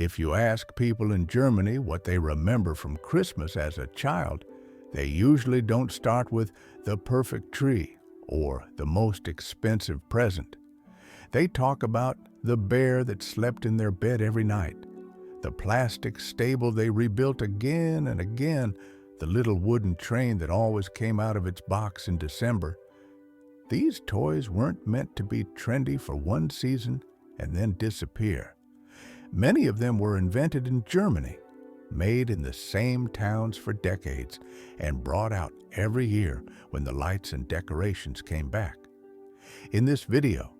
If you ask people in Germany what they remember from Christmas as a child, they usually don't start with the perfect tree or the most expensive present. They talk about the bear that slept in their bed every night, the plastic stable they rebuilt again and again, the little wooden train that always came out of its box in December. These toys weren't meant to be trendy for one season and then disappear. Many of them were invented in Germany, made in the same towns for decades, and brought out every year when the lights and decorations came back. In this video,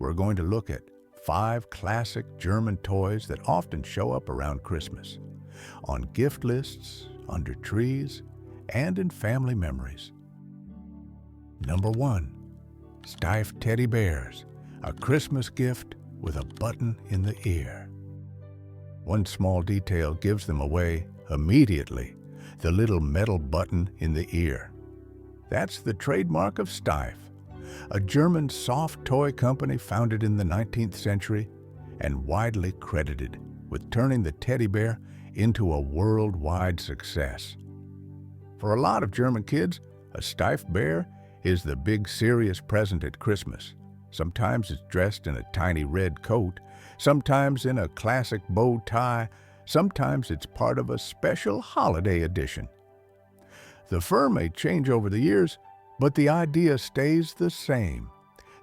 we're going to look at 5 classic German toys that often show up around Christmas, on gift lists, under trees, and in family memories. Number 1. Steiff Teddy Bears, a Christmas gift with a button in the ear. One small detail gives them away immediately, the little metal button in the ear. That's the trademark of Steiff, a German soft toy company founded in the 19th century and widely credited with turning the teddy bear into a worldwide success. For a lot of German kids, a Steiff bear is the big serious present at Christmas. Sometimes it's dressed in a tiny red coat, sometimes in a classic bow tie, sometimes it's part of a special holiday edition. The fur may change over the years, but the idea stays the same.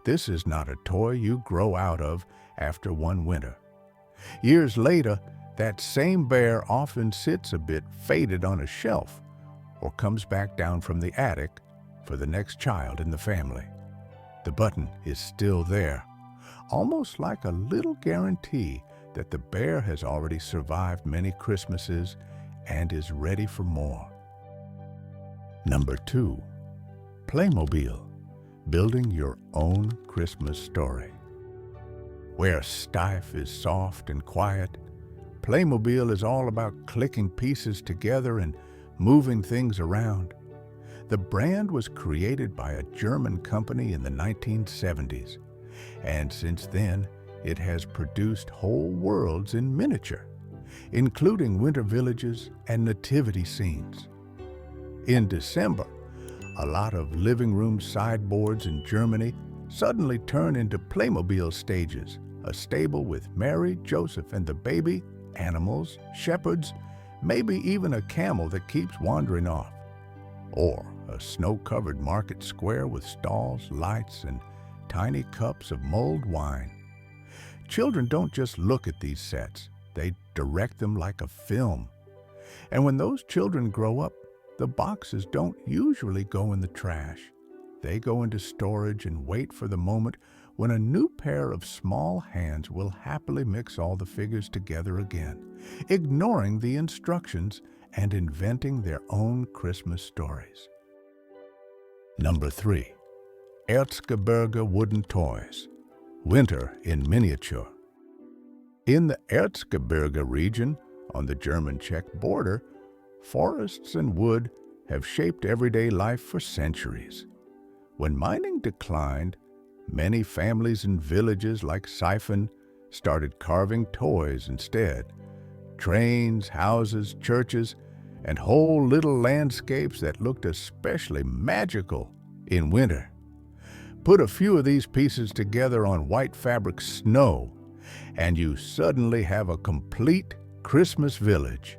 This is not a toy you grow out of after one winter. Years later, that same bear often sits a bit faded on a shelf or comes back down from the attic for the next child in the family. The button is still there, almost like a little guarantee that the bear has already survived many Christmases and is ready for more. Number 2. Playmobil, building your own Christmas story. Where Steiff is soft and quiet, Playmobil is all about clicking pieces together and moving things around. The brand was created by a German company in the 1970s, and since then, it has produced whole worlds in miniature, including winter villages and nativity scenes. In December, a lot of living room sideboards in Germany suddenly turn into Playmobil stages, a stable with Mary, Joseph, and the baby, animals, shepherds, maybe even a camel that keeps wandering off, or a snow-covered market square with stalls, lights, and tiny cups of mulled wine. Children don't just look at these sets, they direct them like a film. And when those children grow up, the boxes don't usually go in the trash. They go into storage and wait for the moment when a new pair of small hands will happily mix all the figures together again, ignoring the instructions and inventing their own Christmas stories. Number 3. Erzgebirge Wooden Toys, winter in miniature. In the Erzgebirge region, on the German-Czech border, forests and wood have shaped everyday life for centuries. When mining declined, many families in villages like Seiffen started carving toys instead. Trains, houses, churches, and whole little landscapes that looked especially magical in winter. Put a few of these pieces together on white fabric snow, and you suddenly have a complete Christmas village.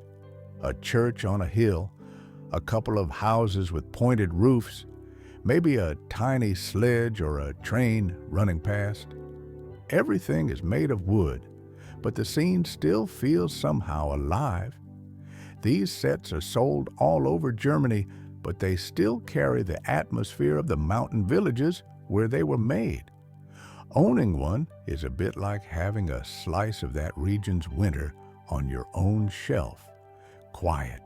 A church on a hill, a couple of houses with pointed roofs, maybe a tiny sledge or a train running past. Everything is made of wood, but the scene still feels somehow alive. These sets are sold all over Germany, but they still carry the atmosphere of the mountain villages where they were made. Owning one is a bit like having a slice of that region's winter on your own shelf. Quiet,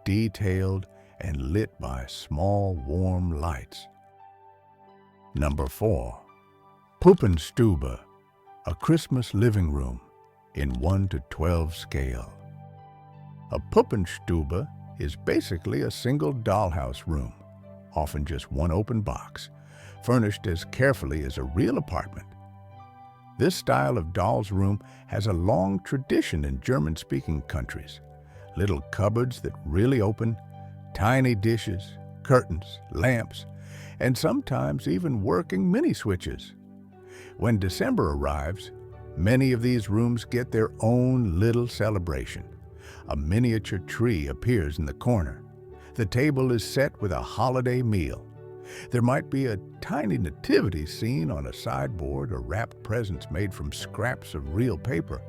detailed, and lit by small, warm lights. Number 4. Puppenstube, a Christmas living room in 1:12 scale. A Puppenstube is basically a single dollhouse room, often just one open box, furnished as carefully as a real apartment. This style of doll's room has a long tradition in German-speaking countries. Little cupboards that really open, tiny dishes, curtains, lamps, and sometimes even working mini switches. When December arrives, many of these rooms get their own little celebration. A miniature tree appears in the corner. The table is set with a holiday meal. There might be a tiny nativity scene on a sideboard or wrapped presents made from scraps of real paper.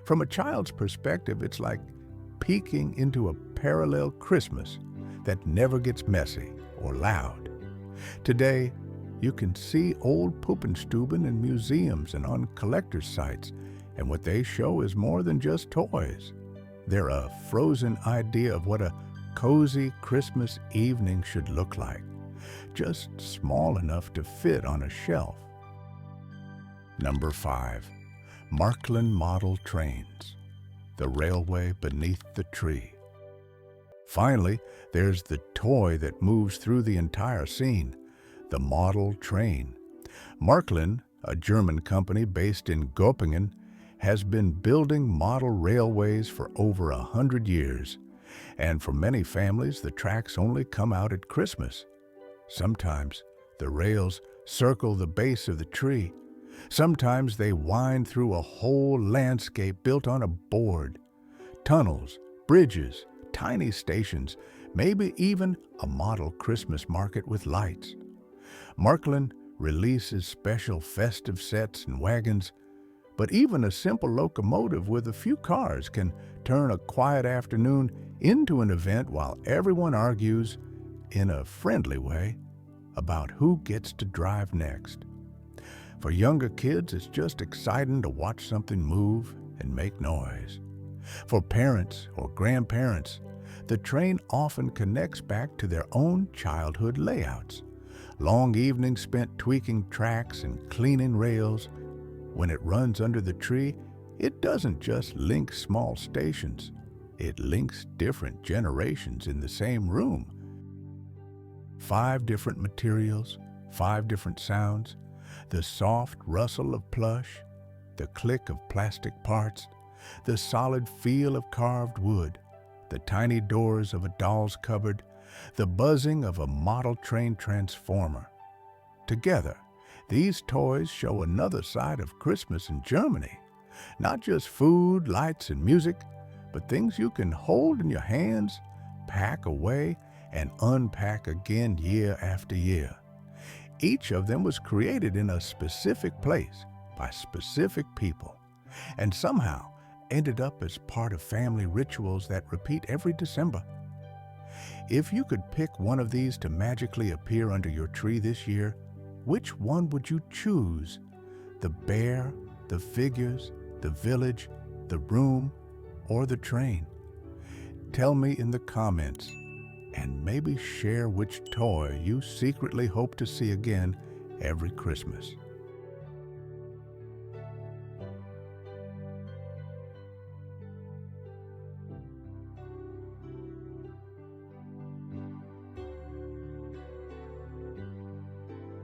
From a child's perspective, it's like peeking into a parallel Christmas that never gets messy or loud. Today, you can see old Puppenstuben in museums and on collectors' sites, and what they show is more than just toys. They're a frozen idea of what a cozy Christmas evening should look like, just small enough to fit on a shelf. Number 5. Märklin model trains. The railway beneath the tree. Finally, there's the toy that moves through the entire scene, the model train. Märklin, a German company based in Göppingen, has been building model railways for over 100 years. And for many families, the tracks only come out at Christmas. Sometimes the rails circle the base of the tree. Sometimes they wind through a whole landscape built on a board. Tunnels, bridges, tiny stations, maybe even a model Christmas market with lights. Märklin releases special festive sets and wagons, but even a simple locomotive with a few cars can turn a quiet afternoon into an event while everyone argues, in a friendly way, about who gets to drive next. For younger kids, it's just exciting to watch something move and make noise. For parents or grandparents, the train often connects back to their own childhood layouts. Long evenings spent tweaking tracks and cleaning rails. When it runs under the tree, it doesn't just link small stations. It links different generations in the same room. 5 different materials, 5 different sounds, the soft rustle of plush, the click of plastic parts, the solid feel of carved wood, the tiny doors of a doll's cupboard, the buzzing of a model train transformer. Together, these toys show another side of Christmas in Germany. Not just food, lights, and music, but things you can hold in your hands, pack away, and unpack again year after year. Each of them was created in a specific place by specific people, and somehow ended up as part of family rituals that repeat every December. If you could pick one of these to magically appear under your tree this year, which one would you choose? The bear, the figures, the village, the room, or the train? Tell me in the comments, and maybe share which toy you secretly hope to see again every Christmas.